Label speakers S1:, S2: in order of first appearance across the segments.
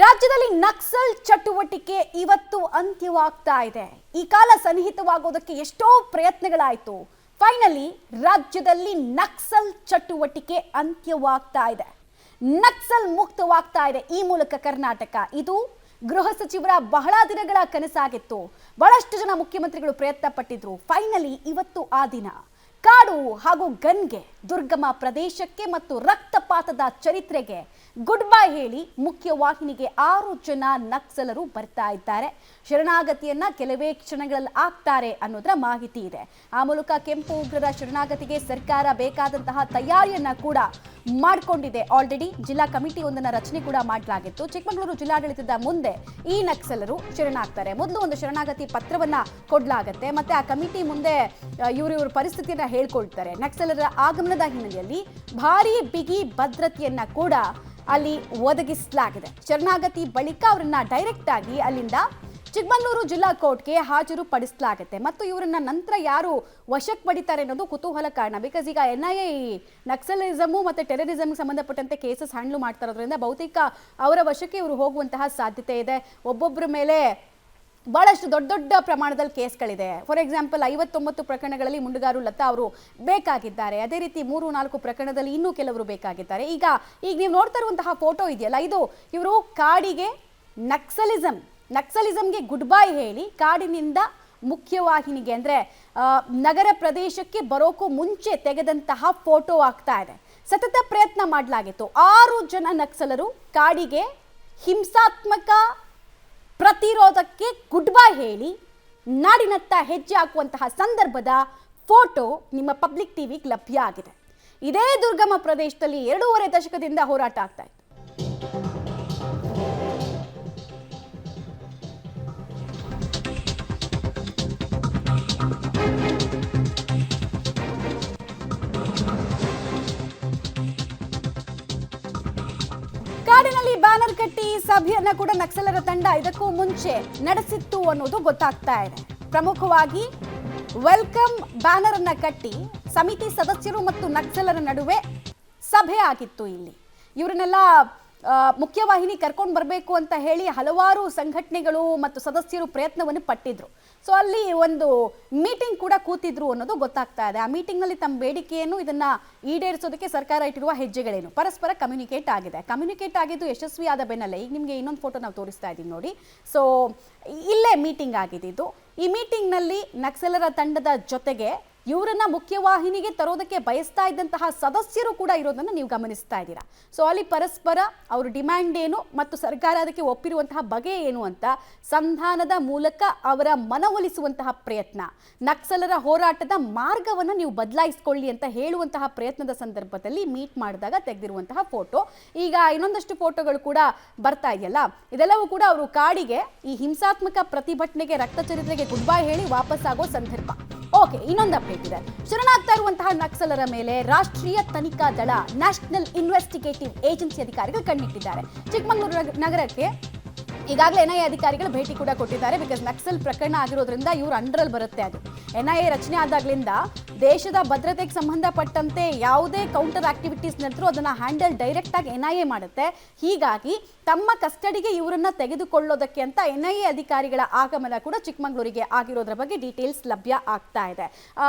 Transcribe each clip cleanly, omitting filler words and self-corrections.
S1: ರಾಜ್ಯದಲ್ಲಿ ನಕ್ಸಲ್ ಚಟುವಟಿಕೆ ಇವತ್ತು ಅಂತ್ಯವಾಗ್ತಾ ಇದೆ. ಈ ಕಾಲ ಸನ್ನಿಹಿತವಾಗೋದಕ್ಕೆ ಎಷ್ಟೋ ಪ್ರಯತ್ನಗಳಾಯಿತು. ಫೈನಲಿ ರಾಜ್ಯದಲ್ಲಿ ನಕ್ಸಲ್ ಚಟುವಟಿಕೆ ಅಂತ್ಯವಾಗ್ತಾ ಇದೆ. ನಕ್ಸಲ್ ಮುಕ್ತವಾಗ್ತಾ ಇದೆ ಈ ಮೂಲಕ ಕರ್ನಾಟಕ. ಇದು ಗೃಹ ಸಚಿವರ ಬಹಳ ದಿನಗಳ ಕನಸಾಗಿತ್ತು. ಬಹಳಷ್ಟು ಜನ ಮುಖ್ಯಮಂತ್ರಿಗಳು ಪ್ರಯತ್ನ ಪಟ್ಟಿದ್ರು. ಫೈನಲಿ ಇವತ್ತು ಆ ದಿನ. ಕಾಡು ಹಾಗೂ ಗನ್ಗೆ, ದುರ್ಗಮ ಪ್ರದೇಶಕ್ಕೆ ಮತ್ತು ರಕ್ತಪಾತದ ಚರಿತ್ರೆಗೆ ಗುಡ್ ಬೈ ಹೇಳಿ ಮುಖ್ಯವಾಹಿನಿಗೆ 6 ಜನ ನಕ್ಸಲರು ಬರ್ತಾ ಇದ್ದಾರೆ. ಶರಣಾಗತಿಯನ್ನ ಕೆಲವೇ ಕ್ಷಣಗಳಲ್ಲಿ ಆಗ್ತಾರೆ ಅನ್ನೋದರ ಮಾಹಿತಿ ಇದೆ. ಆ ಮೂಲಕ ಕೆಂಪು ಉಗ್ರರ ಶರಣಾಗತಿಗೆ ಸರ್ಕಾರ ಬೇಕಾದಂತಹ ತಯಾರಿಯನ್ನ ಕೂಡ ಮಾಡಿಕೊಂಡಿದೆ. ಆಲ್ರೆಡಿ ಜಿಲ್ಲಾ ಕಮಿಟಿ ಒಂದನ್ನ ರಚನೆ ಕೂಡ ಮಾಡಲಾಗಿತ್ತು. ಚಿಕ್ಕಮಗಳೂರು ಜಿಲ್ಲಾಡಳಿತದ ಮುಂದೆ ಈ ನಕ್ಸಲರು ಶರಣಾಗ್ತಾರೆ. ಮೊದಲು ಒಂದು ಶರಣಾಗತಿ ಪತ್ರವನ್ನ ಕೊಡಲಾಗುತ್ತೆ. ಮತ್ತೆ ಆ ಕಮಿಟಿ ಮುಂದೆ ಇವ್ರ ಪರಿಸ್ಥಿತಿಯನ್ನ ಹೇಳ್ಕೊಳ್ತಾರೆ. ನಕ್ಸಲರ ಆಗಮನದ ಹಿನ್ನೆಲೆಯಲ್ಲಿ ಭಾರೀ ಬಿಗಿ ಭದ್ರತೆಯನ್ನ ಕೂಡ ಅಲ್ಲಿ ಒದಗಿಸಲಾಗಿದೆ. ಶರಣಾಗತಿ ಬಳಿಕ ಅವರನ್ನ ಡೈರೆಕ್ಟ್ ಆಗಿ ಅಲ್ಲಿಂದ ಚಿಕ್ಕಮಗಳೂರು ಜಿಲ್ಲಾ ಕೋರ್ಟ್ಗೆ ಹಾಜರು ಪಡಿಸಲಾಗುತ್ತೆ. ಮತ್ತು ಇವರನ್ನ ನಂತರ ಯಾರು ವಶಕ್ಕೆ ಪಡಿತಾರೆ ಅನ್ನೋದು ಕುತೂಹಲ ಕಾರಣ. ಬಿಕಾಸ್ ಈಗ NIA ನಕ್ಸಲಿಸಮು ಮತ್ತು ಟೆರರಿಸಮ್ಗೆ ಸಂಬಂಧಪಟ್ಟಂತೆ ಕೇಸಸ್ ಹ್ಯಾಂಡ್ಲ್ ಮಾಡ್ತಾ ಇರೋದ್ರಿಂದ ಬಹುತೇಕ ಅವರ ವಶಕ್ಕೆ ಇವರು ಹೋಗುವಂತಹ ಸಾಧ್ಯತೆ ಇದೆ. ಒಬ್ಬೊಬ್ಬರ ಮೇಲೆ ಬಹಳಷ್ಟು ದೊಡ್ಡ ದೊಡ್ಡ ಪ್ರಮಾಣದಲ್ಲಿ ಕೇಸ್ಗಳಿದೆ. ಫಾರ್ ಎಕ್ಸಾಂಪಲ್ 59 ಪ್ರಕರಣಗಳಲ್ಲಿ ಮುಂಡುಗಾರು ಲತಾ ಅವರು ಬೇಕಾಗಿದ್ದಾರೆ. ಅದೇ ರೀತಿ 3-4 ಪ್ರಕರಣದಲ್ಲಿ ಇನ್ನೂ ಕೆಲವರು ಬೇಕಾಗಿದ್ದಾರೆ. ಈಗ ನೀವು ನೋಡ್ತಾ ಇರುವಂತಹ ಫೋಟೋ ಇದೆಯಲ್ಲ, ಇದು ಇವರು ಕಾಡಿಗೆ ನಕ್ಸಲಿಸಮ್ಗೆ ಗುಡ್ ಬೈ ಹೇಳಿ ಕಾಡಿನಿಂದ ಮುಖ್ಯವಾಹಿನಿಗೆ ಅಂದರೆ ನಗರ ಪ್ರದೇಶಕ್ಕೆ ಬರೋಕ್ಕೂ ಮುಂಚೆ ತೆಗೆದಂತಹ ಫೋಟೋ ಆಗ್ತಾ ಇದೆ. ಸತತ ಪ್ರಯತ್ನ ಮಾಡಲಾಗಿತ್ತು. 6 ಜನ ನಕ್ಸಲರು ಕಾಡಿಗೆ ಹಿಂಸಾತ್ಮಕ ಪ್ರತಿರೋಧಕ್ಕೆ ಗುಡ್ ಬೈ ಹೇಳಿ ನಾಡಿನತ್ತ ಹೆಜ್ಜೆ ಹಾಕುವಂತಹ ಸಂದರ್ಭದ ಫೋಟೋ ನಿಮ್ಮ ಪಬ್ಲಿಕ್ ಟಿವಿಗೆ ಲಭ್ಯ ಆಗಿದೆ. ಇದೇ ದುರ್ಗಮ ಪ್ರದೇಶದಲ್ಲಿ 2.5 ದಶಕದಿಂದ ಹೋರಾಟ ಆಗ್ತಾ ಇತ್ತು. ಕಾಡಿನಲ್ಲಿ ಬ್ಯಾನರ್ ಕಟ್ಟಿ ಸಭೆಯನ್ನ ಕೂಡ ನಕ್ಸಲರ ತಂಡ ಇದಕ್ಕೂ ಮುಂಚೆ ನಡೆಸಿತ್ತು ಅನ್ನೋದು ಗೊತ್ತಾಗ್ತಾ ಇದೆ. ಪ್ರಮುಖವಾಗಿ ವೆಲ್ಕಮ್ ಬ್ಯಾನರ್ ಅನ್ನ ಕಟ್ಟಿ ಸಮಿತಿ ಸದಸ್ಯರು ಮತ್ತು ನಕ್ಸಲರ ನಡುವೆ ಸಭೆ ಆಗಿತ್ತು. ಇಲ್ಲಿ ಇವರನ್ನೆಲ್ಲ ಮುಖ್ಯವಾಹಿನಿ ಕರ್ಕೊಂಡು ಬರಬೇಕು ಅಂತ ಹೇಳಿ ಹಲವಾರು ಸಂಘಟನೆಗಳು ಮತ್ತು ಸದಸ್ಯರು ಪ್ರಯತ್ನವನ್ನು ಪಟ್ಟಿದ್ರು. ಸೊ ಅಲ್ಲಿ ಒಂದು ಮೀಟಿಂಗ್ ಕೂಡ ಕೂತಿದ್ರು ಅನ್ನೋದು ಗೊತ್ತಾಗ್ತಾ ಇದೆ. ಆ ಮೀಟಿಂಗ್ನಲ್ಲಿ ತಮ್ಮ ಬೇಡಿಕೆಯನ್ನು ಇದನ್ನ ಈಡೇರಿಸೋದಕ್ಕೆ ಸರ್ಕಾರ ಇಟ್ಟಿರುವ ಹೆಜ್ಜೆಗಳೇನು ಪರಸ್ಪರ ಕಮ್ಯುನಿಕೇಟ್ ಆಗಿದ್ದು ಯಶಸ್ವಿಯಾದ ಬೆನ್ನಲ್ಲೇ ಈಗ ನಿಮಗೆ ಇನ್ನೊಂದು ಫೋಟೋ ನಾವು ತೋರಿಸ್ತಾ ಇದ್ದೀವಿ ನೋಡಿ. ಸೊ ಇಲ್ಲೇ ಮೀಟಿಂಗ್ ಆಗಿದ್ದು. ಈ ಮೀಟಿಂಗ್ನಲ್ಲಿ ನಕ್ಸಲರ ತಂಡದ ಜೊತೆಗೆ ಇವರನ್ನ ಮುಖ್ಯವಾಹಿನಿಗೆ ತರೋದಕ್ಕೆ ಬಯಸ್ತಾ ಇದ್ದಂತಹ ಸದಸ್ಯರು ಕೂಡ ಇರೋದನ್ನು ನೀವು ಗಮನಿಸ್ತಾ ಇದ್ದೀರಾ. ಸೊ ಅಲ್ಲಿ ಪರಸ್ಪರ ಅವ್ರ ಡಿಮ್ಯಾಂಡ್ ಏನು ಮತ್ತು ಸರ್ಕಾರ ಅದಕ್ಕೆ ಒಪ್ಪಿರುವಂತಹ ಬಗೆ ಏನು ಅಂತ ಸಂಧಾನದ ಮೂಲಕ ಅವರ ಮನವೊಲಿಸುವಂತಹ ಪ್ರಯತ್ನ, ನಕ್ಸಲರ ಹೋರಾಟದ ಮಾರ್ಗವನ್ನು ನೀವು ಬದಲಾಯಿಸಿಕೊಳ್ಳಿ ಅಂತ ಹೇಳುವಂತಹ ಪ್ರಯತ್ನದ ಸಂದರ್ಭದಲ್ಲಿ ಮೀಟ್ ಮಾಡಿದಾಗ ತೆಗೆದಿರುವಂತಹ ಫೋಟೋ. ಈಗ ಇನ್ನೊಂದಷ್ಟು ಫೋಟೋಗಳು ಕೂಡ ಬರ್ತಾ ಇದೆಯಲ್ಲ, ಇದೆಲ್ಲವೂ ಕೂಡ ಅವರು ಕಾಡಿಗೆ ಈ ಹಿಂಸಾತ್ಮಕ ಪ್ರತಿಭಟನೆಗೆ ರಕ್ತಚರಿತ್ರೆಗೆ ಗುಡ್ ಬೈ ಹೇಳಿ ವಾಪಸ್ ಆಗೋ ಸಂದರ್ಭ. ಓಕೆ, ಇನ್ನೊಂದು ಅಪ್ಡೇಟ್ ಇದೆ. ಶರಣಾಗ್ತಾ ಇರುವಂತಹ ನಕ್ಸಲರ ಮೇಲೆ ರಾಷ್ಟ್ರೀಯ ತನಿಖಾ ದಳ, ನ್ಯಾಷನಲ್ ಇನ್ವೆಸ್ಟಿಗೇಟಿವ್ ಏಜೆನ್ಸಿ ಅಧಿಕಾರಿಗಳು ಕಣ್ಣಿಟ್ಟಿದ್ದಾರೆ. ಚಿಕ್ಕಮಗಳೂರು ನಗರಕ್ಕೆ ಈಗಾಗಲೇ NIA ಅಧಿಕಾರಿಗಳು ಭೇಟಿ ಕೂಡ ಕೊಟ್ಟಿದ್ದಾರೆ. ಬಿಕಾಸ್ ನಕ್ಸಲ್ ಪ್ರಕರಣ ಆಗಿರೋದ್ರಿಂದ ಇವ್ರ ಅಂಡರಲ್ಲಿ ಬರುತ್ತೆ. ಅದು NIA ರಚನೆ ಆದಾಗ್ಲಿಂದ ದೇಶದ ಭದ್ರತೆಗೆ ಸಂಬಂಧಪಟ್ಟಂತೆ ಯಾವುದೇ ಕೌಂಟರ್ ಆಕ್ಟಿವಿಟೀಸ್ ನಡೆದ್ರು ಅದನ್ನ ಹ್ಯಾಂಡಲ್ ಡೈರೆಕ್ಟ್ ಆಗಿ NIA ಮಾಡುತ್ತೆ. ಹೀಗಾಗಿ ತಮ್ಮ ಕಸ್ಟಡಿಗೆ ಇವರನ್ನ ತೆಗೆದುಕೊಳ್ಳೋದಕ್ಕೆ ಅಂತ NIA ಅಧಿಕಾರಿಗಳ ಆಗಮನ ಕೂಡ ಚಿಕ್ಕಮಗಳೂರಿಗೆ ಆಗಿರೋದ್ರ ಬಗ್ಗೆ ಡೀಟೇಲ್ಸ್ ಲಭ್ಯ ಆಗ್ತಾ ಇದೆ.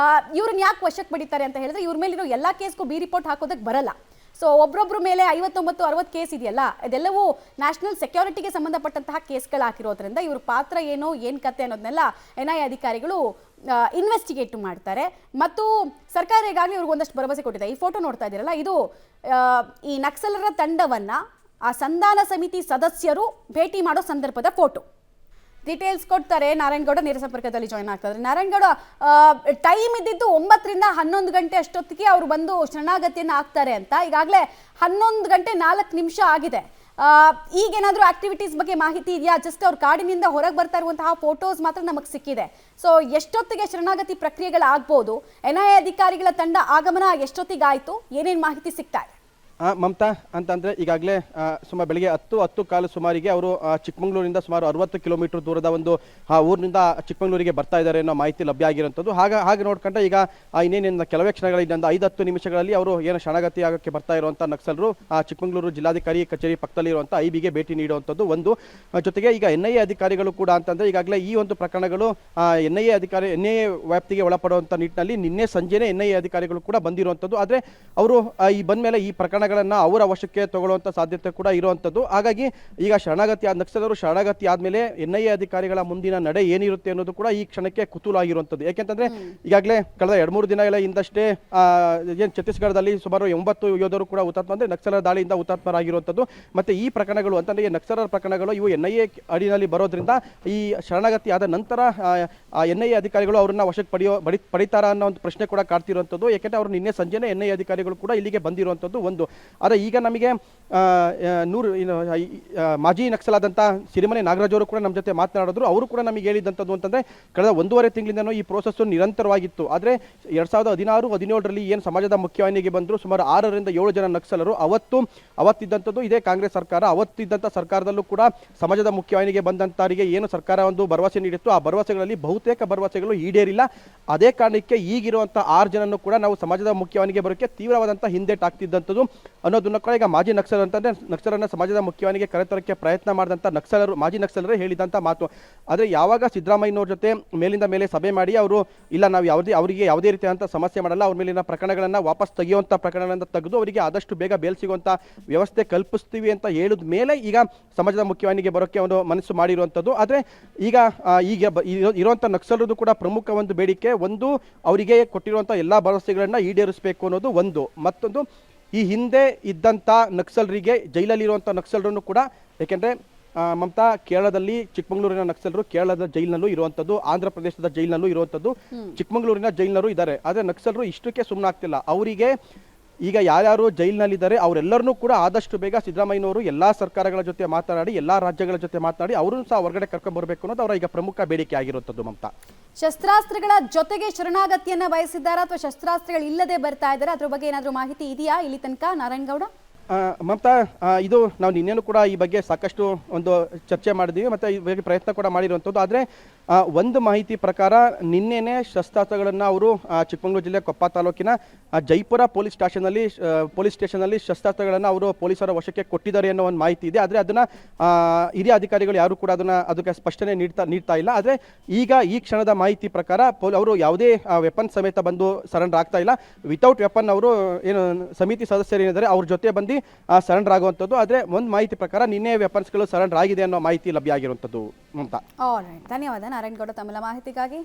S1: ಇವ್ರನ್ನ ಯಾಕೆ ವಶಕ್ಕೆ ಪಡಿತಾರೆ ಅಂತ ಹೇಳಿದ್ರೆ ಇವ್ರ ಮೇಲಿರೋ ಎಲ್ಲ ಕೇಸ್ಗೂ ಬಿ ರಿಪೋರ್ಟ್ ಹಾಕೋದಕ್ಕೆ ಬರಲ್ಲ. ಸೊ ಒಬ್ಬೊಬ್ಬರ ಮೇಲೆ 59-60 ಕೇಸ್ ಇದೆಯಲ್ಲ, ಇದೆಲ್ಲವೂ ನ್ಯಾಷನಲ್ ಸೆಕ್ಯೂರಿಟಿಗೆ ಸಂಬಂಧಪಟ್ಟಂತಹ ಕೇಸ್ಗಳಾಗಿರೋದ್ರಿಂದ ಇವ್ರ ಪಾತ್ರ ಏನು ಕತೆ ಅನ್ನೋದನ್ನೆಲ್ಲ NIA ಅಧಿಕಾರಿಗಳು ಇನ್ವೆಸ್ಟಿಗೇಟ್ ಮಾಡ್ತಾರೆ. ಮತ್ತು ಸರ್ಕಾರ ಈಗಾಗಲೇ ಇವ್ರಿಗೆ ಒಂದಷ್ಟು ಭರವಸೆ ಕೊಟ್ಟಿದೆ. ಈ ಫೋಟೋ ನೋಡ್ತಾ ಇದ್ದೀರಲ್ಲ, ಇದು ಈ ನಕ್ಸಲರ ತಂಡವನ್ನ ಆ ಸಂಧಾನ ಸಮಿತಿ ಸದಸ್ಯರು ಭೇಟಿ ಮಾಡೋ ಸಂದರ್ಭದ ಫೋಟೋ. ಡೀಟೇಲ್ಸ್ ಕೊಡ್ತಾರೆ. ನಾರಾಯಣಗೌಡ ನೇರ ಸಂಪರ್ಕದಲ್ಲಿ ಜಾಯ್ನ್ ಆಗ್ತಾರೆ. ನಾರಾಯಣಗೌಡ, ಟೈಮ್ ಇದ್ದಿದ್ದು 9 ರಿಂದ 11 ಗಂಟೆ ಅಷ್ಟೊತ್ತಿಗೆ ಅವರು ಬಂದು ಶರಣಾಗತಿಯನ್ನು ಆಗ್ತಾರೆ ಅಂತ. ಈಗಾಗಲೇ 11 ಗಂಟೆ 4 ನಿಮಿಷ ಆಗಿದೆ. ಈಗೇನಾದರೂ ಆಕ್ಟಿವಿಟೀಸ್ ಬಗ್ಗೆ ಮಾಹಿತಿ ಇದೆಯಾ? ಜಸ್ಟ್ ಅವ್ರು ಕಾಡಿನಿಂದ ಹೊರಗೆ ಬರ್ತಾ ಇರುವಂತಹ ಫೋಟೋಸ್ ಮಾತ್ರ ನಮಗೆ ಸಿಕ್ಕಿದೆ. ಸೊ ಎಷ್ಟೊತ್ತಿಗೆ ಶರಣಾಗತಿ ಪ್ರಕ್ರಿಯೆಗಳಾಗ್ಬೋದು? NIA ಅಧಿಕಾರಿಗಳ ತಂಡ ಆಗಮನ ಎಷ್ಟೊತ್ತಿಗಾಯಿತು? ಏನೇನು ಮಾಹಿತಿ ಸಿಗ್ತಾ ಇದೆ?
S2: ಮಮತಾ ಅಂತಂದರೆ ಈಗಾಗಲೇ ಸುಮಾರು ಬೆಳಿಗ್ಗೆ 10 ಕಾಲು ಸುಮಾರಿಗೆ ಅವರು ಚಿಕ್ಕಮಗಳೂರಿನಿಂದ ಸುಮಾರು 60 ಕಿಲೋಮೀಟರ್ ದೂರದ ಒಂದು ಊರಿನಿಂದ ಚಿಕ್ಕಮಗಳೂರಿಗೆ ಬರ್ತಾ ಇದ್ದಾರೆ ಅನ್ನೋ ಮಾಹಿತಿ ಲಭ್ಯ ಆಗಿರುವಂಥದ್ದು. ಹಾಗೆ ನೋಡ್ಕೊಂಡ್ರೆ ಈಗ ಇನ್ನೇನಿಂದ ಕೆಲವೇ ಕ್ಷಣಗಳಿಂದ 5-10 ನಿಮಿಷಗಳಲ್ಲಿ ಅವರು ಏನು ಶರಣಾಗತಿ ಆಗೋಕ್ಕೆ ಬರ್ತಾ ಇರುವಂಥ ನಕ್ಸಲರು ಚಿಕ್ಕಮಗಳೂರು ಜಿಲ್ಲಾಧಿಕಾರಿ ಕಚೇರಿ ಪಕ್ಕದಲ್ಲಿರುವಂಥ ಐಬಿಗೆ ಭೇಟಿ ನೀಡುವಂಥದ್ದು ಒಂದು. ಜೊತೆಗೆ ಈಗ NIA ಅಧಿಕಾರಿಗಳು ಕೂಡ ಅಂತಂದರೆ ಈಗಾಗಲೇ ಈ ಒಂದು ಪ್ರಕರಣಗಳು NIA ವ್ಯಾಪ್ತಿಗೆ ಒಳಪಡುವಂಥ ನಿಟ್ಟಿನಲ್ಲಿ ನಿನ್ನೆ ಸಂಜೆನೇ NIA ಅಧಿಕಾರಿಗಳು ಕೂಡ ಬಂದಿರುವಂಥದ್ದು. ಆದರೆ ಅವರು ಈ ಬಂದ ಮೇಲೆ ಈ ಪ್ರಕರಣಗಳನ್ನು ಅವರ ವಶಕ್ಕೆ ತಗೊಳ್ಳುವಂಥ ಸಾಧ್ಯತೆ ಕೂಡ ಇರುವಂಥದ್ದು. ಹಾಗಾಗಿ ಈಗ ನಕ್ಸಲರು ಶರಣಾಗತಿ ಆದಮೇಲೆ NIA ಅಧಿಕಾರಿಗಳ ಮುಂದಿನ ನಡೆ ಏನಿರುತ್ತೆ ಅನ್ನೋದು ಕೂಡ ಈ ಕ್ಷಣಕ್ಕೆ ಕುತೂಹಲ ಆಗಿರುವಂಥದ್ದು. ಯಾಕೆಂತಂದ್ರೆ ಈಗಾಗಲೇ ಕಳೆದ 2-3 ದಿನಗಳ ಹಿಂದಷ್ಟೇ ಏನು ಛತ್ತೀಸ್ಗಢದಲ್ಲಿ ಸುಮಾರು 80 ಯೋಧರು ಕೂಡ ಹುತಾತ್ಮ ಅಂದರೆ ನಕ್ಸಲರ ದಾಳಿಯಿಂದ ಹುತಾತ್ಮರಾಗಿರುವಂಥದ್ದು. ಮತ್ತೆ ಈ ಪ್ರಕರಣಗಳು ಅಂತಂದರೆ ನಕ್ಸಲರ ಪ್ರಕರಣಗಳು ಇವು NIA ಅಡಿನಲ್ಲಿ ಬರೋದ್ರಿಂದ ಈ ಶರಣಾಗತಿ ಆದ ನಂತರ NIA ಅಧಿಕಾರಿಗಳು ಅವರನ್ನ ವಶಕ್ಕೆ ಪಡಿತಾರಾ ಅನ್ನೋ ಒಂದು ಪ್ರಶ್ನೆ ಕೂಡ ಕಾಡ್ತಿರುವಂಥದ್ದು. ಯಾಕೆಂದರೆ ಅವರು ನಿನ್ನೆ ಸಂಜೆನೇ NIA ಅಧಿಕಾರಿಗಳು ಕೂಡ ಇಲ್ಲಿಗೆ ಬಂದಿರುವಂಥದ್ದು ಒಂದು. ಆದರೆ ಈಗ ನಮಗೆ ಮಾಜಿ ನಕ್ಸಲಾದಂಥ ಸಿರಿಮನೆ ನಾಗರಾಜ್ ಅವರು ಕೂಡ ನಮ್ಮ ಜೊತೆ ಮಾತನಾಡಿದ್ರು. ಅವರು ಕೂಡ ನಮಗೆ ಹೇಳಿದಂಥದ್ದು ಅಂತಂದರೆ ಕಳೆದ 1.5 ತಿಂಗಳಿಂದನೂ ಈ ಪ್ರೋಸೆಸ್ಸು ನಿರಂತರವಾಗಿತ್ತು. ಆದರೆ 2016-17ರಲ್ಲಿ ಏನು ಸಮಾಜದ ಮುಖ್ಯವಾಹಿನಿಗೆ ಬಂದರು ಸುಮಾರು 6ರಿಂದ 7 ಜನ ನಕ್ಸಲರು ಅವತ್ತಿದ್ದಂಥದ್ದು ಇದೇ ಕಾಂಗ್ರೆಸ್ ಸರ್ಕಾರ. ಅವತ್ತಿದ್ದಂಥ ಸರ್ಕಾರದಲ್ಲೂ ಕೂಡ ಸಮಾಜದ ಮುಖ್ಯವಾಹಿನಿಗೆ ಬಂದಂಥವರಿಗೆ ಏನು ಸರ್ಕಾರ ಒಂದು ಭರವಸೆ ನೀಡಿತ್ತು ಆ ಭರವಸೆಗಳಲ್ಲಿ ಬಹುತೇಕ ಭರವಸೆಗಳು ಈಡೇರಿಲ್ಲ. ಅದೇ ಕಾರಣಕ್ಕೆ ಈಗಿರುವಂಥ 6 ಜನನ್ನು ಕೂಡ ನಾವು ಸಮಾಜದ ಮುಖ್ಯವಾಹಿನಿಗೆ ಬರೋಕ್ಕೆ ತೀವ್ರವಾದಂಥ ಹಿಂದೇಟಾಗ್ತಿದ್ದಂಥದ್ದು ಅನ್ನೋದನ್ನು ಕೂಡ ಈಗ ಮಾಜಿ ನಕ್ಸಲರು ಅಂತಂದರೆ ನಕ್ಸಲರನ್ನ ಸಮಾಜದ ಮುಖ್ಯವಾಹಿನಿಗೆ ಕರೆತರಕ್ಕೆ ಪ್ರಯತ್ನ ಮಾಡಿದಂಥ ಮಾಜಿ ನಕ್ಸಲರೇ ಹೇಳಿದಂಥ ಮಾತು. ಆದರೆ ಯಾವಾಗ ಸಿದ್ದರಾಮಯ್ಯನವ್ರ ಜೊತೆ ಮೇಲಿಂದ ಮೇಲೆ ಸಭೆ ಮಾಡಿ ಅವರು ಇಲ್ಲ ನಾವು ಅವರಿಗೆ ಯಾವುದೇ ರೀತಿಯಾದಂಥ ಸಮಸ್ಯೆ ಮಾಡಲ್ಲ, ಅವ್ರ ಮೇಲಿನ ಪ್ರಕರಣಗಳನ್ನು ವಾಪಸ್ ತೆಗೆಯುವಂಥ ಪ್ರಕರಣಗಳನ್ನು ತೆಗೆದು ಅವರಿಗೆ ಆದಷ್ಟು ಬೇಗ ಬೇಲ್ ಸಿಗುವಂಥ ವ್ಯವಸ್ಥೆ ಕಲ್ಪಿಸ್ತೀವಿ ಅಂತ ಹೇಳಿದ ಮೇಲೆ ಈಗ ಸಮಾಜದ ಮುಖ್ಯವಾಹಿನಿಗೆ ಬರೋಕ್ಕೆ ಒಂದು ಮನಸ್ಸು ಮಾಡಿರುವಂಥದ್ದು. ಆದರೆ ಈಗ ಇರುವಂಥ ನಕ್ಸಲರದು ಕೂಡ ಪ್ರಮುಖ ಒಂದು ಬೇಡಿಕೆ ಒಂದು ಅವರಿಗೆ ಕೊಟ್ಟಿರುವಂಥ ಎಲ್ಲ ಭರವಸೆಗಳನ್ನು ಈಡೇರಿಸಬೇಕು ಅನ್ನೋದು ಒಂದು. ಮತ್ತೊಂದು ಈ ಹಿಂದೆ ಇದ್ದಂಥ ನಕ್ಸಲರಿಗೆ ಜೈಲಲ್ಲಿರುವಂಥ ನಕ್ಸಲರನ್ನು ಕೂಡ, ಏಕೆಂದರೆ ಮಮತಾ ಕೇರಳದಲ್ಲಿ ಚಿಕ್ಕಮಗಳೂರಿನ ನಕ್ಸಲರು ಕೇರಳದ ಜೈಲಿನಲ್ಲೂ ಇರುವಂಥದ್ದು, ಆಂಧ್ರ ಪ್ರದೇಶದ ಜೈಲಿನಲ್ಲೂ ಇರುವಂಥದ್ದು, ಚಿಕ್ಕಮಗಳೂರಿನ ಜೈಲಿನಲ್ಲೂ ಇದ್ದಾರೆ. ಆದರೆ ನಕ್ಸಲರು ಇಷ್ಟಕ್ಕೆ ಸುಮ್ಮನಾಗ್ತಿಲ್ಲ. ಅವರಿಗೆ ಈಗ ಯಾರ್ಯಾರು ಜೈಲಿನಲ್ಲಿದ್ದಾರೆ ಅವರೆಲ್ಲರನ್ನೂ ಕೂಡ ಆದಷ್ಟು ಬೇಗ ಸಿದ್ದರಾಮಯ್ಯನವರು ಎಲ್ಲ ಸರ್ಕಾರಗಳ ಜೊತೆ ಮಾತನಾಡಿ ಎಲ್ಲ ರಾಜ್ಯಗಳ ಜೊತೆ ಮಾತನಾಡಿ ಅವರನ್ನು ಸಹ ಹೊರಗಡೆ ಕರ್ಕೊಂಡ್ಬರ್ಬೇಕು ಅನ್ನೋದು ಅವರ ಈಗ ಪ್ರಮುಖ ಬೇಡಿಕೆ ಆಗಿರುವಂಥದ್ದು. ಮಮತಾ,
S1: ಶಸ್ತ್ರಾಸ್ತ್ರಗಳ ಜೊತೆಗೆ ಶರಣಾಗತಿಯನ್ನ ಬಯಸಿದ್ದಾರಾ ಅಥವಾ ಶಸ್ತ್ರಾಸ್ತ್ರಗಳು ಇಲ್ಲದೆ ಬರ್ತಾ ಇದ್ದಾರೆ? ಅದ್ರ ಬಗ್ಗೆ ಏನಾದರೂ ಮಾಹಿತಿ ಇದೆಯಾ ಇಲ್ಲಿ ತನಕ ನಾರಾಯಣಗೌಡ?
S2: ಮಮತಾ, ಇದು ನಾವು ನಿನ್ನೆನೂ ಕೂಡ ಈ ಬಗ್ಗೆ ಸಾಕಷ್ಟು ಒಂದು ಚರ್ಚೆ ಮಾಡಿದ್ದೀವಿ ಮತ್ತು ಈ ಬಗ್ಗೆ ಪ್ರಯತ್ನ ಕೂಡ ಮಾಡಿರುವಂಥದ್ದು. ಆದರೆ ಒಂದು ಮಾಹಿತಿ ಪ್ರಕಾರ ನಿನ್ನೆನೇ ಶಸ್ತ್ರಾಸ್ತ್ರಗಳನ್ನು ಅವರು ಚಿಕ್ಕಮಗಳೂರು ಜಿಲ್ಲೆ ಕೊಪ್ಪ ತಾಲೂಕಿನ ಜೈಪುರ ಪೊಲೀಸ್ ಸ್ಟೇಷನಲ್ಲಿ ಶಸ್ತ್ರಾಸ್ತ್ರಗಳನ್ನು ಅವರು ಪೊಲೀಸರ ವಶಕ್ಕೆ ಕೊಟ್ಟಿದ್ದಾರೆ ಅನ್ನೋ ಒಂದು ಮಾಹಿತಿ ಇದೆ. ಆದರೆ ಅದನ್ನು ಹಿರಿಯ ಅಧಿಕಾರಿಗಳು ಯಾರು ಕೂಡ ಅದಕ್ಕೆ ಸ್ಪಷ್ಟನೆ ನೀಡ್ತಾ ಇಲ್ಲ. ಆದರೆ ಈಗ ಈ ಕ್ಷಣದ ಮಾಹಿತಿ ಪ್ರಕಾರ ಅವರು ಯಾವುದೇ ವೆಪನ್ ಸಮೇತ ಬಂದು ಸರೆಂಡರ್ ಆಗ್ತಾ ಇಲ್ಲ. ವಿತೌಟ್ ವೆಪನ್ ಅವರು ಏನು ಸಮಿತಿ ಸದಸ್ಯರೇನಿದ್ದಾರೆ ಅವ್ರ ಜೊತೆ ಬಂದು ಸರೆಂಡರ್ ಆಗುವಂಥದ್ದು. ಆದರೆ ಒಂದು ಮಾಹಿತಿ ಪ್ರಕಾರ ನಿನ್ನೆ ವೆಪನ್ಸ್ಗಳು ಸರೆಂಡರ್ ಆಗಿದೆ ಅನ್ನೋ ಮಾಹಿತಿ ಲಭ್ಯ ಆಗಿರುವಂಥದ್ದು. ಮಮತಾ,
S1: ಧನ್ಯವಾದ ನಾರಾಯಣಗೌಡ ತಮ್ಮ ಮಾಹಿತಿಗಾಗಿ.